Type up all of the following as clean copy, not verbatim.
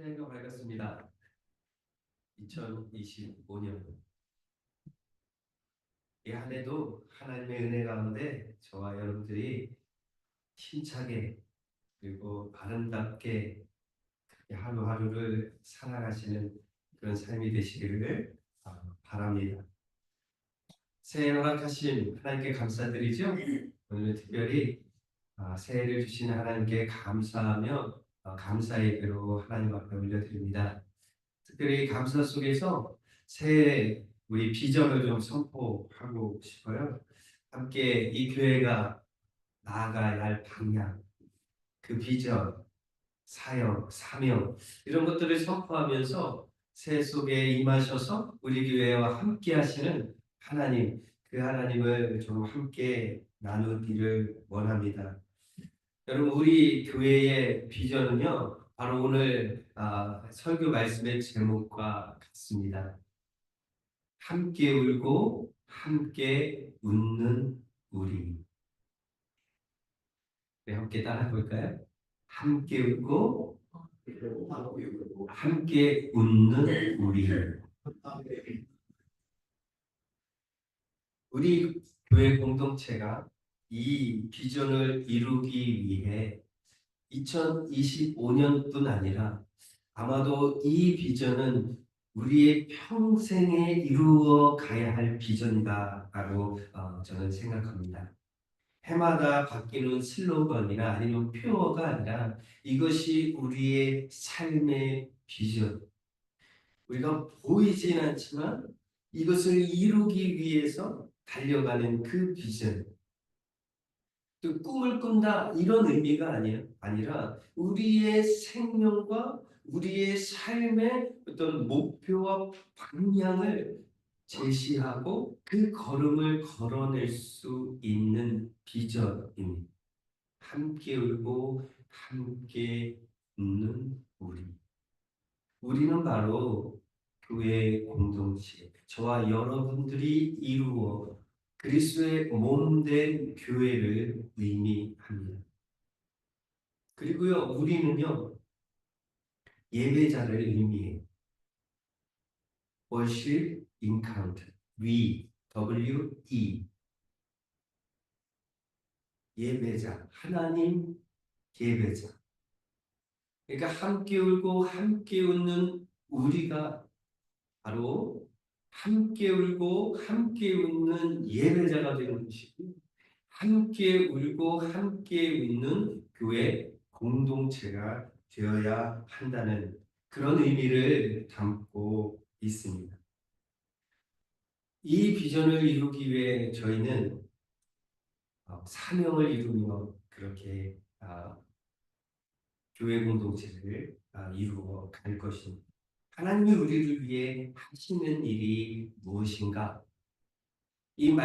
새해가 밝았습니다. 2025년. 이 한 해도 하나님의 은혜 가운데 저와 여러분들이 힘차게 그리고 아름답게 하루하루를 살아가시는 그런 삶이 되시기를 바랍니다. 새해 허락하신 하나님께 감사드리죠. 오늘 특별히 새해를 주신 하나님께 감사하며 감사의 예배로 하나님 앞에 올려드립니다. 특별히 감사 속에서 새해 우리 비전을 좀 선포하고 싶어요. 함께 이 교회가 나아가야 할 방향, 그 비전, 사역, 사명 이런 것들을 선포하면서 새해 속에 임하셔서 우리 교회와 함께 하시는 하나님, 그 하나님을 좀 함께 나누기를 원합니다. 여러분, 우리 교회의 비전은요, 바로 오늘 설교 말씀의 제목과 같습니다. 함께 울고 함께 웃는 우리. 네, 함께 따라 볼까요? 함께 웃고 함께 웃는 우리. 우리 교회 공동체가 이 비전을 이루기 위해 2025년뿐 아니라 아마도 이 비전은 우리의 평생에 이루어 가야 할 비전이다라고 저는 생각합니다. 해마다 바뀌는 슬로건이나 아니면 표어가 아니라 이것이 우리의 삶의 비전. 우리가 보이진 않지만 이것을 이루기 위해서 달려가는 그 비전. 또 꿈을 꾼다 이런 의미가 아니라 우리의 생명과 우리의 삶의 어떤 목표와 방향을 제시하고 그 걸음을 걸어낼 수 있는 비전입니다. 함께 울고 함께 웃는 우리. 우리는 바로 교회 공동체, 저와 여러분들이 이루어 그리스도의 몸된 교회를 의미합니다. 그리고요, 우리는요, 예배자를 의미해요. worship encounter, W-E, 예배자, 하나님 예배자. 그러니까 함께 울고 함께 웃는 우리가 바로 함께 울고 함께 웃는 예배자가 되는 것이고, 함께 울고 함께 웃는 교회 공동체가 되어야 한다는 그런 의미를 담고 있습니다. 이 비전을 이루기 위해 저희는 사명을 이루며 그렇게 교회 공동체를 이루어 갈 것입니다. 하나님이 우리를 위해 하시는 일이 무엇인가? 이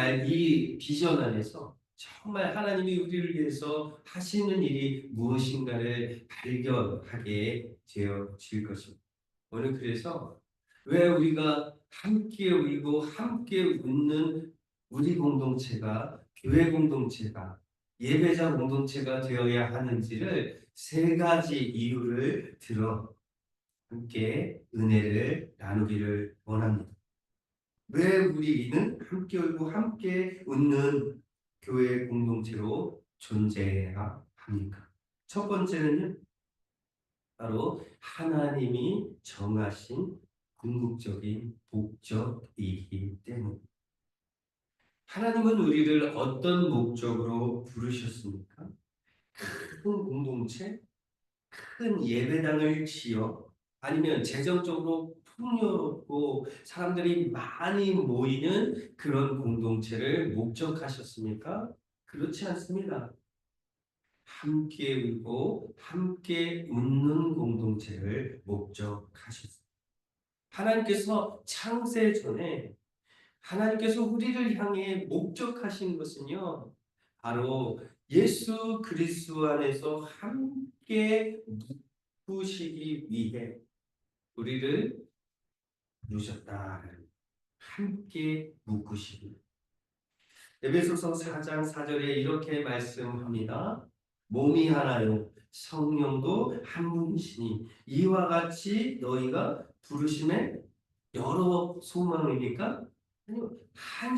비전 안에서 정말 하나님이 우리를 위해서 하시는 일이 무엇인가를 발견하게 되어질 것입니다. 오늘 그래서 왜 우리가 함께 울고 함께 웃는 우리 공동체가 교회 공동체가 예배자 공동체가 되어야 하는지를 세 가지 이유를 들어 함께 은혜를 나누기를 원합니다. 왜 우리는 함께 울고 함께 웃는 교회 공동체로 존재해야 합니까? 첫 번째는요, 바로 하나님이 정하신 궁극적인 목적이기 때문입니다. 하나님은 우리를 어떤 목적으로 부르셨습니까? 큰 공동체, 큰 예배당을 지어 아니면 재정적으로 풍요롭고 사람들이 많이 모이는 그런 공동체를 목적하셨습니까? 그렇지 않습니다. 함께 울고 함께 웃는 공동체를 목적하셨습니다. 하나님께서 창세 전에 하나님께서 우리를 향해 목적하신 것은요, 바로 예수 그리스도 안에서 함께 묶으시기 위해 우리를 부르셨다는, 함께 묶으시기. 에베소서 4장 4절에 이렇게 말씀합니다. 몸이 하나요 성령도 한 분이시니 이와 같이 너희가 부르심에 여러 소망이니까 아니요 한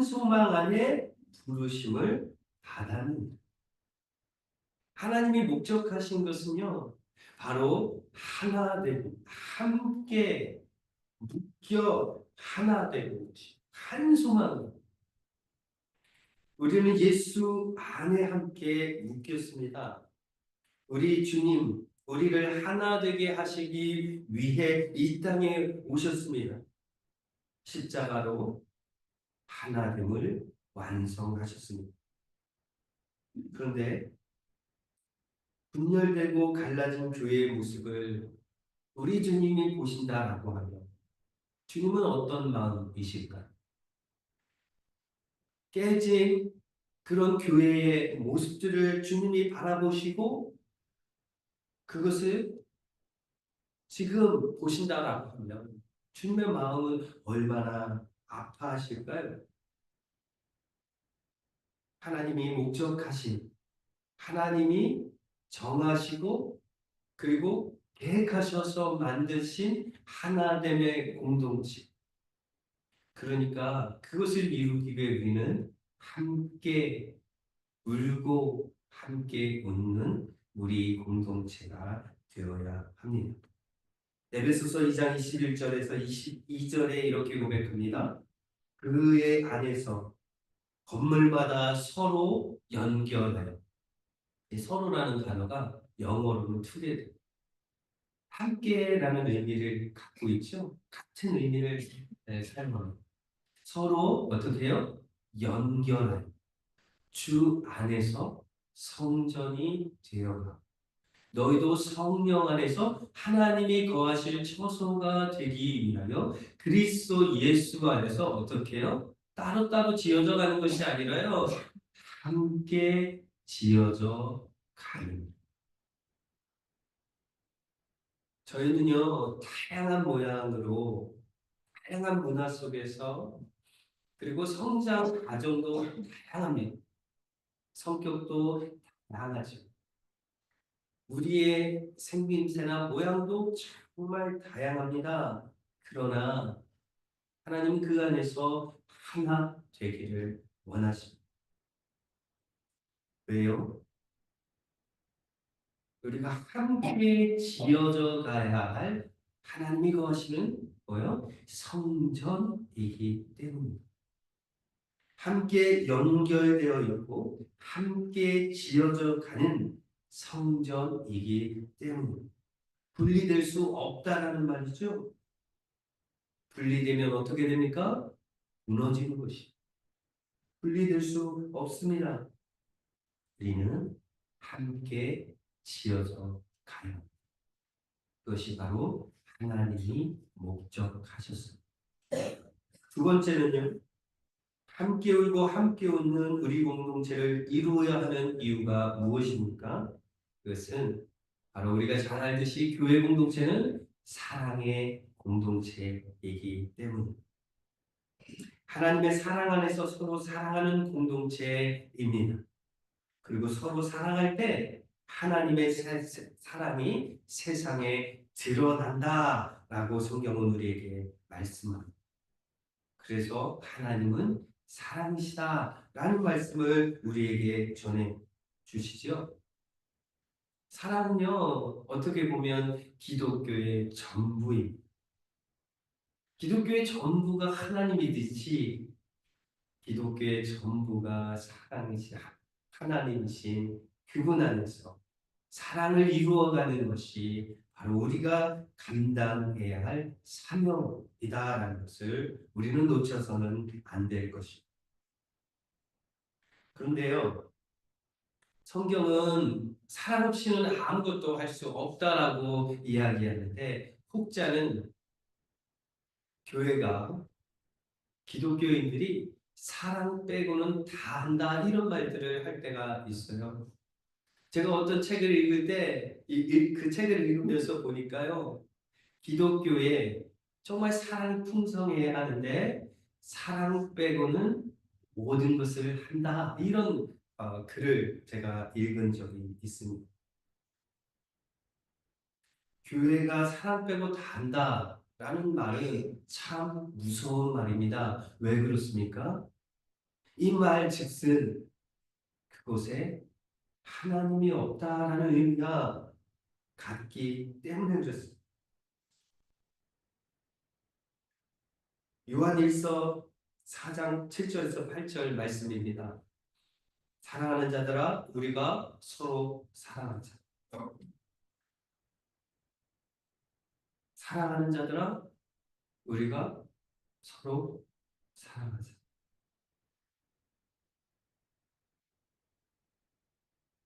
소망 안에 부르심을 받았는 하나님이 목적하신 것은요 바로 하나 되고 함께 묶여 하나 되는 것이 한 소망. 우리는 예수 안에 함께 묶였습니다. 우리 주님, 우리를 하나 되게 하시기 위해 이 땅에 오셨습니다. 십자가로 하나됨을 완성하셨습니다. 그런데 분열되고 갈라진 교회의 모습을 우리 주님이 보신다라고 하면 주님은 어떤 마음이실까요? 깨진 그런 교회의 모습들을 주님이 바라보시고 그것을 지금 보신다라고 하면 주님의 마음은 얼마나 아파하실까요? 하나님이 목적하신, 하나님이 정하시고 그리고 계획하셔서 만드신 하나됨의 공동체. 그러니까 그것을 이루기 위해 우리는 함께 울고 함께 웃는 우리 공동체가 되어야 합니다. 에베소서 2장 21절에서 22절에 이렇게 고백합니다. 그의 안에서 건물마다 서로 연결하여 이 서로라는 단어가 영어로는 together 함께라는 의미를 갖고 있죠. 같은 의미를 사용합니다. 서로 어떻게 해요? 연결하여 주 안에서 성전이 되어가 너희도 성령 안에서 하나님이 거하실 처소가 되기 위하여 그리스도 예수 안에서 어떻게 해요? 따로따로 지어져 가는 것이 아니라요. 함께 지어져 가는. 저희는요, 다양한 모양으로, 다양한 문화 속에서, 그리고 성장 과정도 다양합니다. 성격도 다양하죠. 우리의 생김새나 모양도 정말 다양합니다. 그러나 하나님 그 안에서 하나 되기를 원하십니다. 왜요? 우리가 함께 지어져 가야 할 하나님이 거하시는 뭐요? 성전이기 때문입니다. 함께 연결되어 있고 함께 지어져 가는 성전이기 때문입니다. 분리될 수 없다라는 말이죠. 분리되면 어떻게 됩니까? 무너지는 것이. 분리될 수 없습니다. 우리는 함께 지어져 가요. 그것이 바로 하나님이 목적하셨습니다. 두 번째는요. 함께 울고 함께 웃는 우리 공동체를 이루어야 하는 이유가 무엇입니까? 그것은 바로 우리가 잘 알듯이 교회 공동체는 사랑의 공동체이기 때문입니다. 하나님의 사랑 안에서 서로 사랑하는 공동체입니다. 그리고 서로 사랑할 때 하나님의 사랑이 세상에 드러난다라고 성경은 우리에게 말씀합니다. 그래서 하나님은 사랑이시다라는 말씀을 우리에게 전해 주시죠. 사랑은요, 어떻게 보면 기독교의 전부입니다. 기독교의 전부가 하나님이듯이 기독교의 전부가 사랑이신 하나님이신 그분 안에서 사랑을 이루어가는 것이 바로 우리가 감당해야 할 사명이다라는 것을 우리는 놓쳐서는 안 될 것입니다. 그런데요, 성경은 사랑 없이는 아무것도 할 수 없다라고 이야기하는데 혹자는 교회가 기독교인들이 사랑 빼고는 다 한다 이런 말들을 할 때가 있어요. 제가 어떤 책을 읽을 때 그 책을 읽으면서 보니까요. 기독교에 정말 사랑이 풍성해야 하는데 사랑 빼고는 모든 것을 한다 이런 글을 제가 읽은 적이 있습니다. 교회가 사랑 빼고 다 한다라는 말은 참 무서운 말입니다. 왜 그렇습니까? 이 말 즉슨 그곳에 하나님이 없다라는 의미가 같기 때문에 그렇습니다. 요한일서 4장 7절에서 8절 말씀입니다. 사랑하는 자들아 우리가 서로 사랑하자. 사랑하는 자들아 우리가 서로 사랑하자.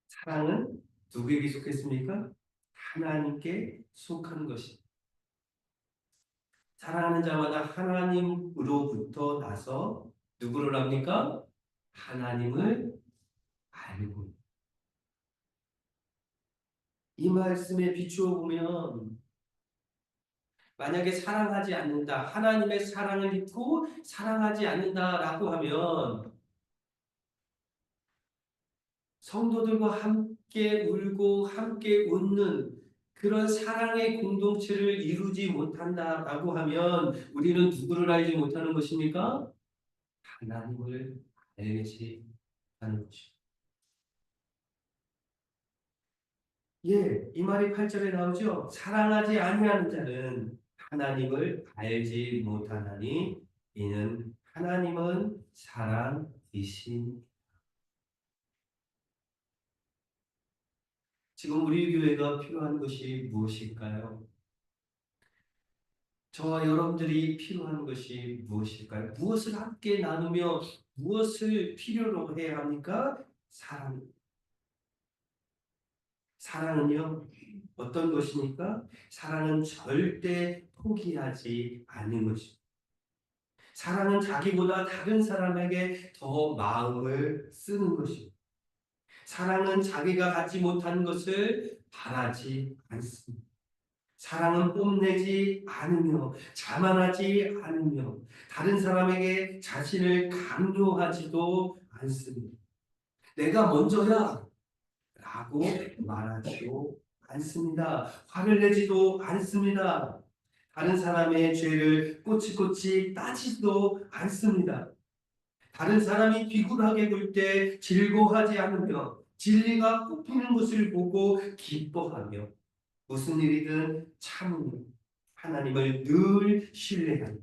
사랑은 누구에게 속했습니까? 하나님께 속한 것입니다. 사랑하는 자마다 하나님으로부터 나서 누구를 합니까? 하나님을 알고. 이 말씀에 비추어 보면 만약에 사랑하지 않는다, 하나님의 사랑을 잊고 사랑하지 않는다라고 하면 성도들과 함께 울고 함께 웃는 그런 사랑의 공동체를 이루지 못한다라고 하면 우리는 누구를 알지 못하는 것입니까? 하나님을 알지 하는 것입니다. 예, 이 말이 8절에 나오죠. 사랑하지 아니하는 자는 하나님을 알지 못하나니 이는 하나님은 사랑이신. 지금 우리 교회가 필요한 것이 무엇일까요? 저와 여러분들이 필요한 것이 무엇일까요? 무엇을 함께 나누며 무엇을 필요로 해야 합니까? 사랑. 사랑은요, 어떤 것입니까? 사랑은 절대 포기하지 않는 것입니다. 사랑은 자기보다 다른 사람에게 더 마음을 쓰는 것입니다. 사랑은 자기가 갖지 못한 것을 바라지 않습니다. 사랑은 뽐내지 않으며 자만하지 않으며 다른 사람에게 자신을 강요하지도 않습니다. 내가 먼저야 라고 말하지도 않습니다. 화를 내지도 않습니다. 다른 사람의 죄를 꼬치꼬치 따지지도 않습니다. 다른 사람이 비굴하게 볼 때 즐거워하지 않으며 진리가 꼽히는 것을 보고 기뻐하며 무슨 일이든 참으며 하나님을 늘 신뢰하며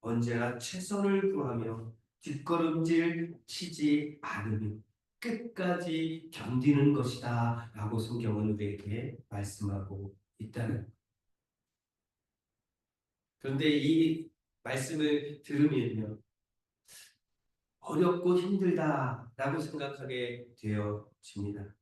언제나 최선을 구하며 뒷걸음질 치지 않으며 끝까지 견디는 것이다 라고 성경은 우리에게 말씀하고 있다는. 그런데 이 말씀을 들으면요 어렵고 힘들다라고 생각하게 되어집니다.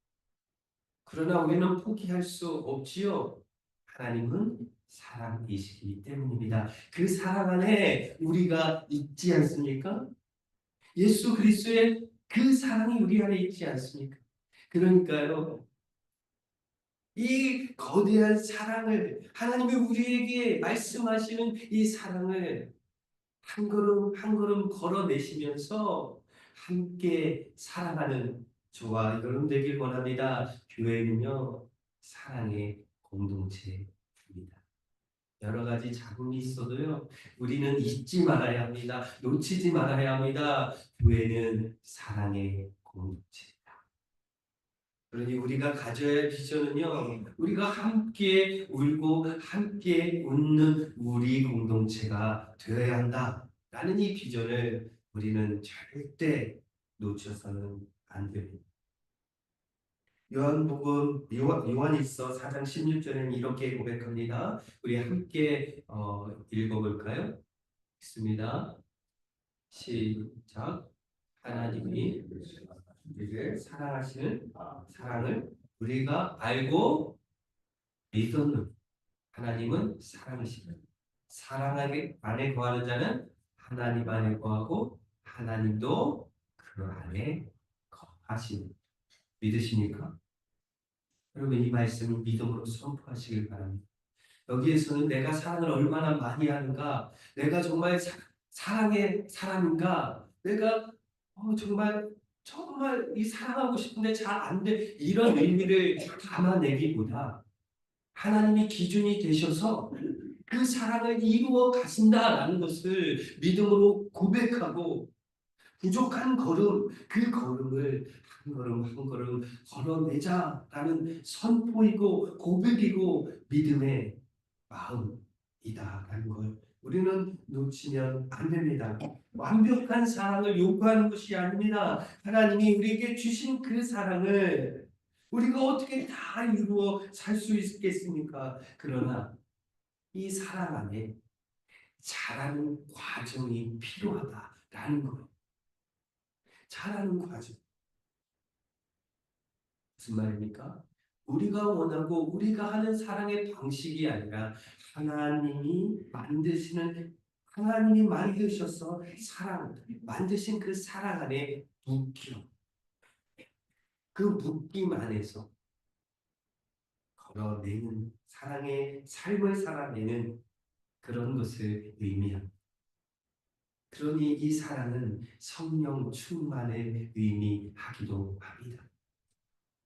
그러나 우리는 포기할 수 없지요. 하나님은 사랑이시기 때문입니다. 그 사랑 안에 우리가 있지 않습니까? 예수 그리스도의 그 사랑이 우리 안에 있지 않습니까? 그러니까요. 이 거대한 사랑을 하나님이 우리에게 말씀하시는 이 사랑을 한 걸음 한 걸음 걸어내시면서 함께 사랑하는 저와 여러분 되길 원합니다. 교회는요, 사랑의 공동체입니다. 여러 가지 잡음이 있어도요, 우리는 잊지 말아야 합니다. 놓치지 말아야 합니다. 교회는 사랑의 공동체. 그러니 우리가 가져야 할 비전은요, 우리가 함께 울고 함께 웃는 우리 공동체가 되어야 한다라는 이 비전을 우리는 절대 놓쳐서는 안 됩니다. 요한일서 4장 16절에는 이렇게 고백합니다. 우리 함께 읽어볼까요? 있습니다. 시작. 하나님이 우리를 사랑하시는 사랑을 우리가 알고 믿었는. 하나님은 사랑이시다. 사랑 안에 거하는 자는 하나님 안에 거하고 하나님도 그 안에 거하시는. 믿으십니까? 여러분 이 말씀을 믿음으로 선포하시길 바랍니다. 여기에서는 내가 사랑을 얼마나 많이 하는가, 내가 정말 사랑의 사람인가, 내가 정말 정말 이 사랑하고 싶은데 잘 안 돼. 이런 의미를 담아내기보다 하나님이 기준이 되셔서 그 사랑을 이루어 가신다라는 것을 믿음으로 고백하고 부족한 걸음, 그 걸음을 한 걸음 한 걸음 걸어내자라는 선포이고 고백이고 믿음의 마음이다라는 걸 우리는 놓치면 안 됩니다. 완벽한 사랑을 요구하는 것이 아닙니다. 하나님이 우리에게 주신 그 사랑을 우리가 어떻게 다 이루어 살 수 있겠습니까? 그러나 이 사랑 안에 자라는 과정이 필요하다라는 거예요. 자라는 과정. 무슨 말입니까? 우리가 원하고 우리가 하는 사랑의 방식이 아니라 하나님이 만드시는 하나님이 만드셔서 사랑 만드신 그 사랑 안에 묶여 그 묶임 안에서 걸어내는 사랑의 삶을 살아내는 그런 것을 의미합니다. 그러니 이 사랑은 성령 충만을 의미하기도 합니다.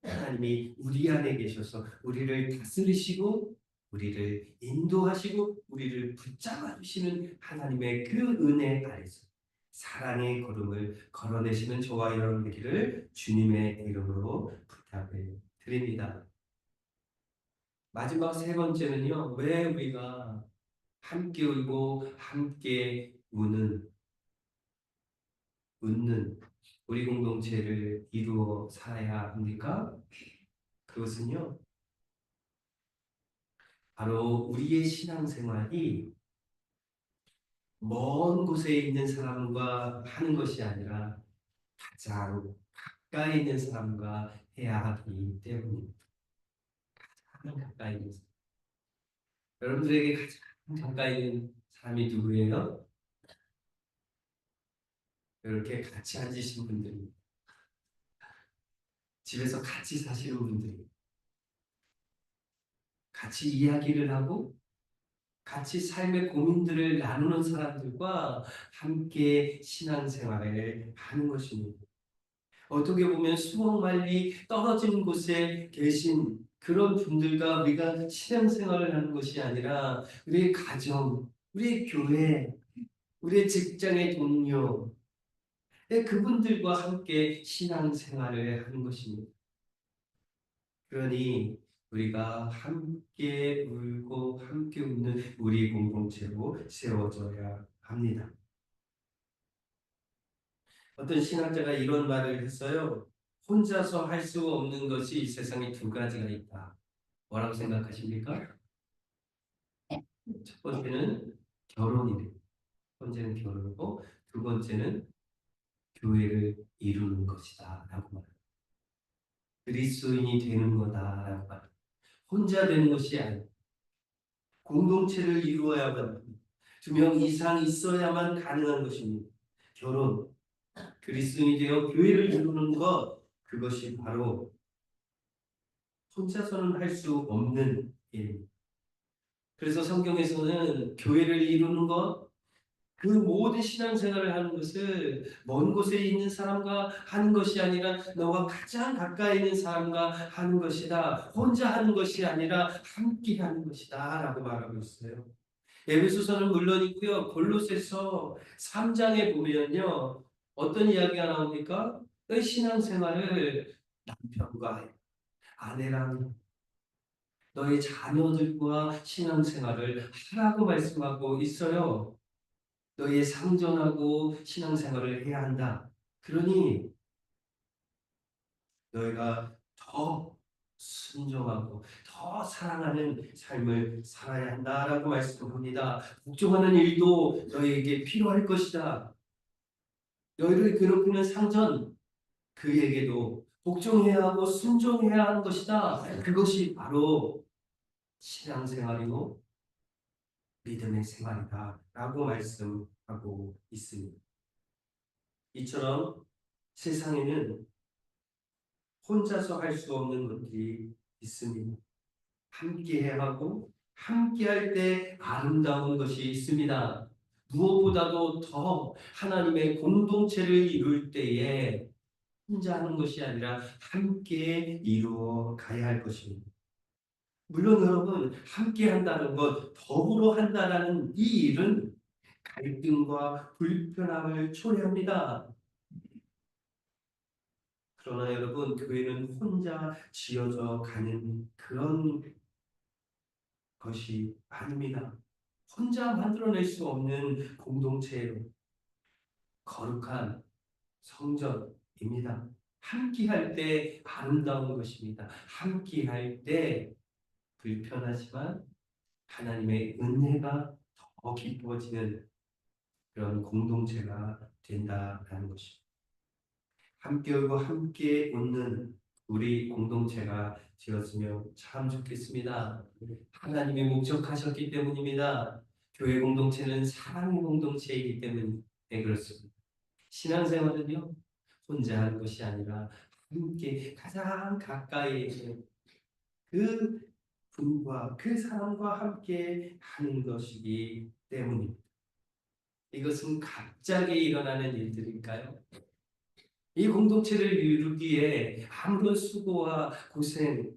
하나님이 우리 안에 계셔서 우리를 다스리시고 우리를 인도하시고 우리를 붙잡아 주시는 하나님의 그 은혜 아래서 사랑의 걸음을 걸어내시는 저와 여러분 되기를 주님의 이름으로 부탁을 드립니다. 마지막 세 번째는요. 왜 우리가 함께 울고 함께 웃는 우리 공동체를 이루어 살아야 합니까? 그것은요. 바로 우리의 신앙생활이 먼 곳에 있는 사람과 하는 것이 아니라 가장 가까이 있는 사람과 해야 하기 때문입니다. 가장 가까이 있는 사람. 여러분들에게 가장 가까이 있는 사람이 누구예요? 이렇게 같이 앉으신 분들이, 집에서 같이 사시는 분들이, 같이 이야기를 하고 같이 삶의 고민들을 나누는 사람들과 함께 신앙생활을 하는 것입니다. 어떻게 보면 수억 마일리 떨어진 곳에 계신 그런 분들과 우리가 신앙생활을 하는 것이 아니라 우리의 가정, 우리의 교회, 우리의 직장의 동료, 그분들과 함께 신앙생활을 하는 것입니다. 그러니 우리가 함께 울고 함께 웃는 우리 공동체로 세워져야 합니다. 어떤 신학자가 이런 말을 했어요. 혼자서 할 수 없는 것이 이 세상에 두 가지가 있다. 뭐라고 생각하십니까? 첫 번째는 결혼이래요. 첫 번째는 결혼이고 두 번째는 교회를 이루는 것이다. 라고 말합니다. 그리스도인이 되는 거다라고 말합니다. 혼자 되는 것이 아니라 공동체를 이루어야만 합니다. 두 명 이상 있어야만 가능한 것입니다. 결혼, 그리스도인이 되어 교회를 이루는 것, 그것이 바로 혼자서는 할 수 없는 일입니다. 그래서 성경에서는 교회를 이루는 것, 그 모든 신앙생활을 하는 것을 먼 곳에 있는 사람과 하는 것이 아니라 너와 가장 가까이 있는 사람과 하는 것이다. 혼자 하는 것이 아니라 함께 하는 것이다. 라고 말하고 있어요. 에베소서는 물론이고요. 골로새서 3장에 보면요. 어떤 이야기가 나옵니까? 그 신앙생활을 남편과 아내랑 너의 자녀들과 신앙생활을 하라고 말씀하고 있어요. 너의 상전하고 신앙생활을 해야 한다. 그러니 너희가 더 순종하고 더 사랑하는 삶을 살아야 한다라고 말씀합니다. 복종하는 일도 너희에게 필요할 것이다. 너희를 괴롭히는 상전 그에게도 복종해야 하고 순종해야 하는 것이다. 그것이 바로 신앙생활이고 믿음의 생활이다라고 말씀하고 있습니다. 이처럼 세상에는 혼자서 할 수 없는 것들이 있습니다. 함께해야 하고 함께할 때 아름다운 것이 있습니다. 무엇보다도 더 하나님의 공동체를 이룰 때에 혼자 하는 것이 아니라 함께 이루어 가야 할 것입니다. 물론 여러분, 함께 한다는 것, 더불어 한다는 이 일은 갈등과 불편함을 초래합니다. 그러나 여러분, 교회는 혼자 지어져 가는 그런 것이 아닙니다. 혼자 만들어낼 수 없는 공동체예요. 거룩한 성전입니다. 함께할 때 아름다운 것입니다. 함께할 때 불편하지만 하나님의 은혜가 더 깊어지는 그런 공동체가 된다라는 것입니다. 함께 울고 함께 웃는 우리 공동체가 되었으면 참 좋겠습니다. 하나님이 목적하셨기 때문입니다. 교회 공동체는 사랑의 공동체이기 때문에 그렇습니다. 신앙생활은요, 혼자 하는 것이 아니라 함께 가장 가까이 있는 그 분과 그 사람과 함께 하는 것이기 때문입니다. 이것은 갑자기 일어나는 일들일까요? 이 공동체를 이루기에 아무런 수고와 고생,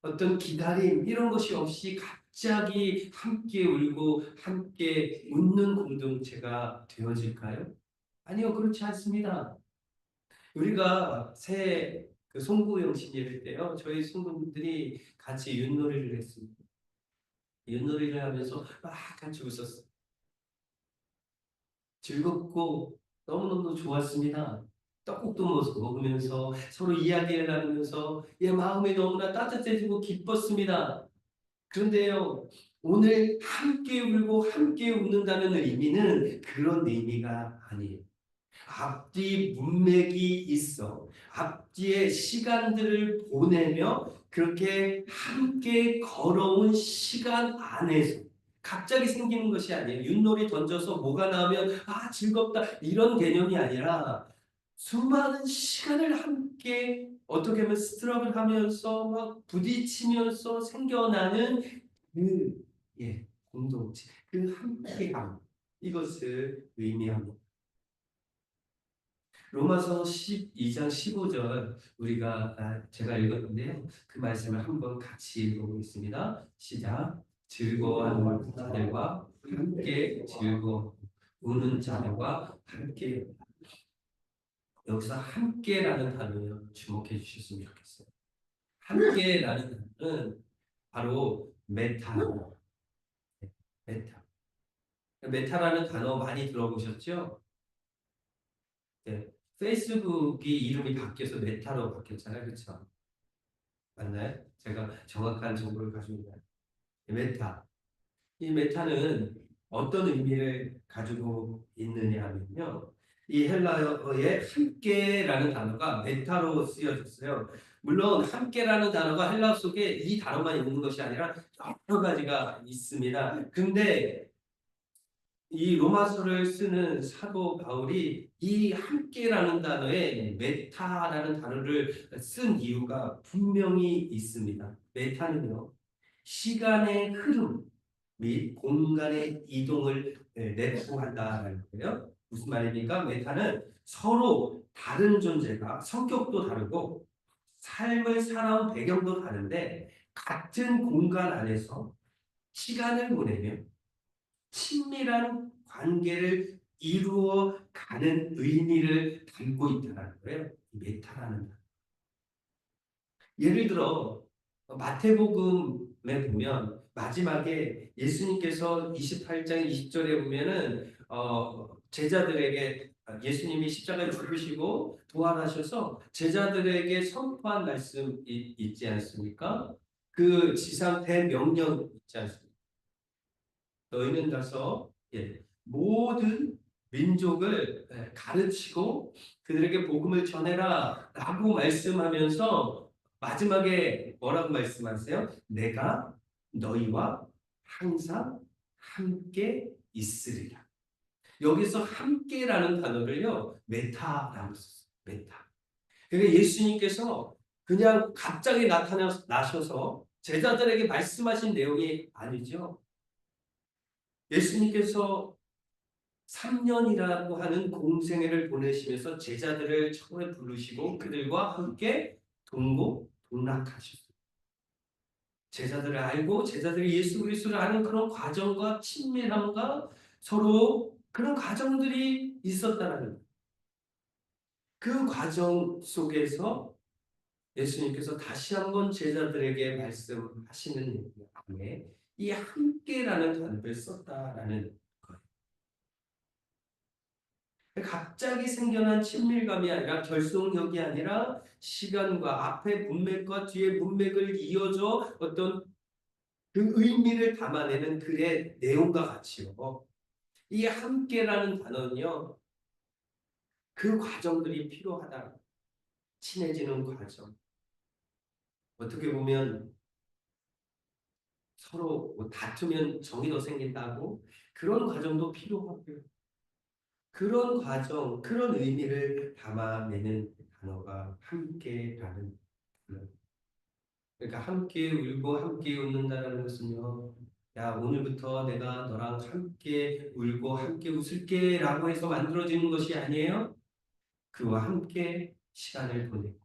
어떤 기다림 이런 것이 없이 갑자기 함께 울고 함께 웃는 공동체가 되어질까요? 아니요, 그렇지 않습니다. 우리가 새 그 송구영신 예배 때요, 저희 성도분들이 같이 윷놀이를 했습니다. 윷놀이를 하면서 막 같이 웃었어요. 즐겁고 너무너무 좋았습니다. 떡국도 먹으면서 서로 이야기를 나누면서 예, 마음이 너무나 따뜻해지고 기뻤습니다. 그런데요, 오늘 함께 울고 함께 웃는다는 의미는 그런 의미가 아니에요. 앞뒤 문맥이 있어. 앞뒤의 시간들을 보내며 그렇게 함께 걸어온 시간 안에서 갑자기 생기는 것이 아니에요. 윷놀이 던져서 뭐가 나오면 아 즐겁다 이런 개념이 아니라 수많은 시간을 함께 어떻게 하면 스트럭을 하면서 막 부딪히면서 생겨나는 그 공동체, 그 함께함 이것을 의미합니다. 로마서 12장 15절 우리가 제가 읽었는데요. 그 말씀을 한번 같이 읽어보겠습니다. 시작. 즐거워하는 자들과 함께 즐거워 우는 자들과 함께. 여기서 함께라는 단어를 주목해 주셨으면 좋겠어요. 함께라는 단어는 바로 메타. 메타. 메타라는 단어 많이 들어보셨죠? 네. 페이스북이 이름이 바뀌어서 메타로 바뀌었잖아요. 그렇죠? 맞나요? 제가 정확한 정보를 가지고 있나요? 메타. 이 메타는 어떤 의미를 가지고 있느냐 하면요. 이 헬라어의 함께라는 단어가 메타로 쓰여졌어요. 물론 함께라는 단어가 헬라어 속에 이 단어만 있는 것이 아니라 여러 가지가 있습니다. 근데 이 로마서를 쓰는 사도 바울이 이 함께라는 단어에 메타라는 단어를 쓴 이유가 분명히 있습니다. 메타는요, 시간의 흐름 및 공간의 이동을 내포한다는 거예요. 무슨 말입니까? 메타는 서로 다른 존재가 성격도 다르고 삶을 살아온 배경도 다른데 같은 공간 안에서 시간을 보내며 친밀한 관계를 이루어 가는 의미를 담고 있다는 거예요. 메타라는. 예를 들어 마태복음에 보면 마지막에 예수님께서 28장 20절에 보면은 제자들에게 예수님이 십자가에 죽으시고 부활하셔서 제자들에게 선포한 말씀 있지 않습니까? 그 지상 대명령 있지 않습니까? 너희는 가서 모든 민족을 가르치고 그들에게 복음을 전해라 라고 말씀하면서 마지막에 뭐라고 말씀하세요? 내가 너희와 항상 함께 있으리라. 여기서 함께라는 단어를요, 메타라고 썼어요. 메타. 그러니까 예수님께서 그냥 갑자기 나셔서 제자들에게 말씀하신 내용이 아니죠. 예수님께서 3년이라고 하는 공생애를 보내시면서 제자들을 처음에 부르시고 그들과 함께 동고동락하셨어요. 제자들을 알고 제자들이 예수 그리스도를 아는 그런 과정과 친밀함과 서로 그런 과정들이 있었다는 그 과정 속에서 예수님께서 다시 한번 제자들에게 말씀하시는 안에 이 함께라는 단어를 썼다라는 거예요. 갑자기 생겨난 친밀감이 아니라 결속력이 아니라 시간과 앞에 문맥과 뒤에 문맥을 이어져 어떤 그 의미를 담아내는 글의 내용과 같이요. 이 함께라는 단어는요. 그 과정들이 필요하다. 친해지는 과정. 어떻게 보면 서로 뭐 다투면 정이 더 생긴다고 그런 과정도 필요하고요. 그런 과정, 그런 의미를 담아내는 단어가 함께라는 단어. 그러니까 함께 울고 함께 웃는다는 것은요. 야, 오늘부터 내가 너랑 함께 울고 함께 웃을게라고 해서 만들어지는 것이 아니에요. 그와 함께 시간을 보내고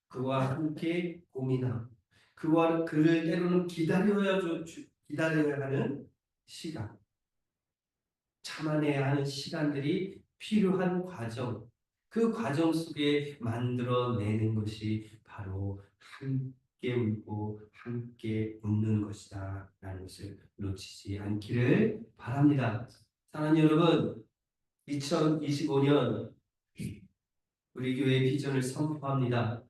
그와 함께 고민하고 그와 그를 때로는 기다려야 하는 시간, 참아내야 하는 시간들이 필요한 과정, 그 과정 속에 만들어내는 것이 바로 함께 울고 함께 웃는 것이다 라는 것을 놓치지 않기를 바랍니다. 사랑하는 여러분, 2025년 우리 교회 비전을 선포합니다.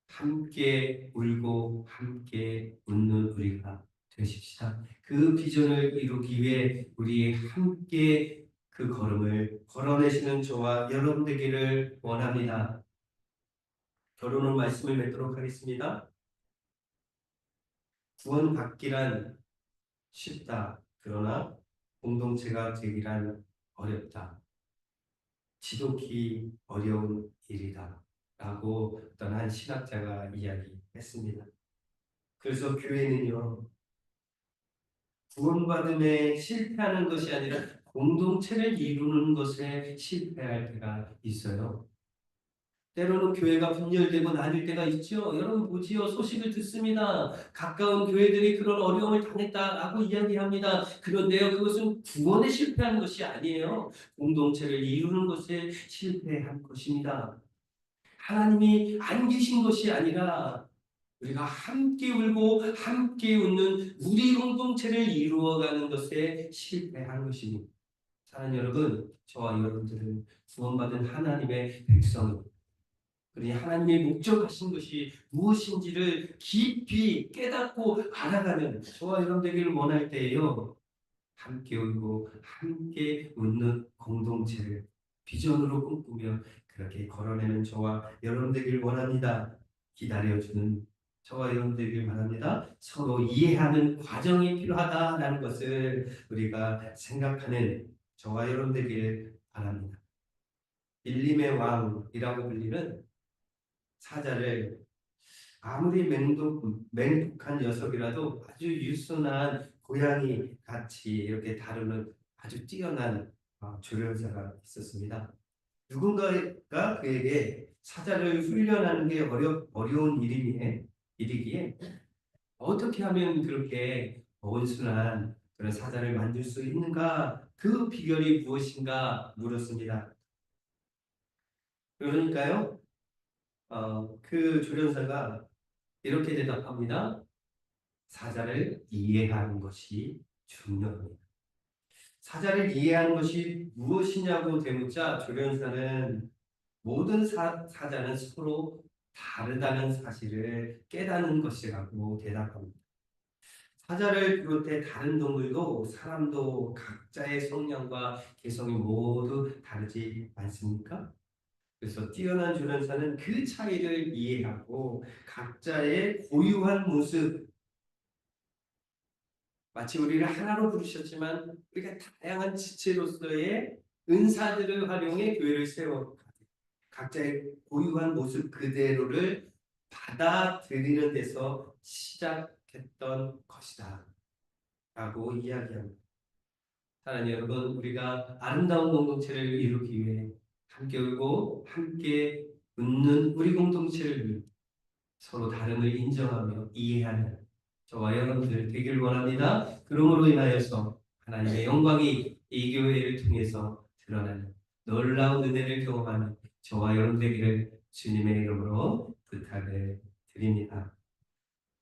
함께 울고 함께 웃는 우리가 되십시다. 그 비전을 이루기 위해 우리 함께 그 걸음을 걸어내시는 저와 여러분 되기를 원합니다. 결론은 말씀을 맺도록 하겠습니다. 구원받기란 쉽다. 그러나 공동체가 되기란 어렵다. 지독히 어려운 일이다. 라고 어떤 한 신학자가 이야기했습니다. 그래서 교회는요, 구원받음에 실패하는 것이 아니라 공동체를 이루는 것에 실패할 때가 있어요. 때로는 교회가 분열되고 나뉠 때가 있죠. 여러분 보지요. 소식을 듣습니다. 가까운 교회들이 그런 어려움을 당했다라고 이야기합니다. 그런데요, 그것은 구원에 실패한 것이 아니에요. 공동체를 이루는 것에 실패한 것입니다. 하나님이 안 계신 것이 아니라 우리가 함께 울고 함께 웃는 우리 공동체를 이루어가는 것에 실패한 것입니다. 사랑하는 여러분, 저와 여러분들은 구원받은 하나님의 백성입니다. 그러니 하나님의 목적하신 것이 무엇인지를 깊이 깨닫고 알아가는 저와 여러분 되기를 원할 때에요. 함께 울고 함께 웃는 공동체를 비전으로 꿈꾸며 그렇게 걸어내는 저와 여러분 되기를 원합니다. 기다려주는 저와 여러분 되기를 바랍니다. 서로 이해하는 과정이 필요하다라는 것을 우리가 생각하는 저와 여러분 되기를 바랍니다. 일림의 왕이라고 불리는 사자를 아무리 맹독한 녀석이라도 아주 유순한 고양이 같이 이렇게 다루는 아주 뛰어난 조련사가 있었습니다. 누군가가 그에게 사자를 훈련하는 게 어려운 일이기에 어떻게 하면 그렇게 온순한 그런 사자를 만들 수 있는가? 그 비결이 무엇인가 물었습니다. 그러니까요, 그 조련사가 이렇게 대답합니다. 사자를 이해하는 것이 중요합니다. 사자를 이해하는 것이 무엇이냐고 되묻자 조련사는 모든 사자는 서로 다르다는 사실을 깨닫는 것이라고 대답합니다. 사자를 비롯해 다른 동물도 사람도 각자의 성향과 개성이 모두 다르지 않습니까? 그래서 뛰어난 조련사는 그 차이를 이해하고 각자의 고유한 모습, 마치 우리를 하나로 부르셨지만 우리가 다양한 지체로서의 은사들을 활용해 교회를 세워 각자의 고유한 모습 그대로를 받아들이는 데서 시작했던 것이다 라고 이야기합니다. 사랑하는 여러분, 우리가 아름다운 공동체를 이루기 위해 함께 울고 함께 웃는 우리 공동체를 위해 서로 다름을 인정하며 이해하는 저와 여러분들 되길 원합니다. 그러므로 인하여서 하나님의 영광이 이 교회를 통해서 드러나는 놀라운 은혜를 경험하는 저와 여러분 되기를 주님의 이름으로 부탁을 드립니다.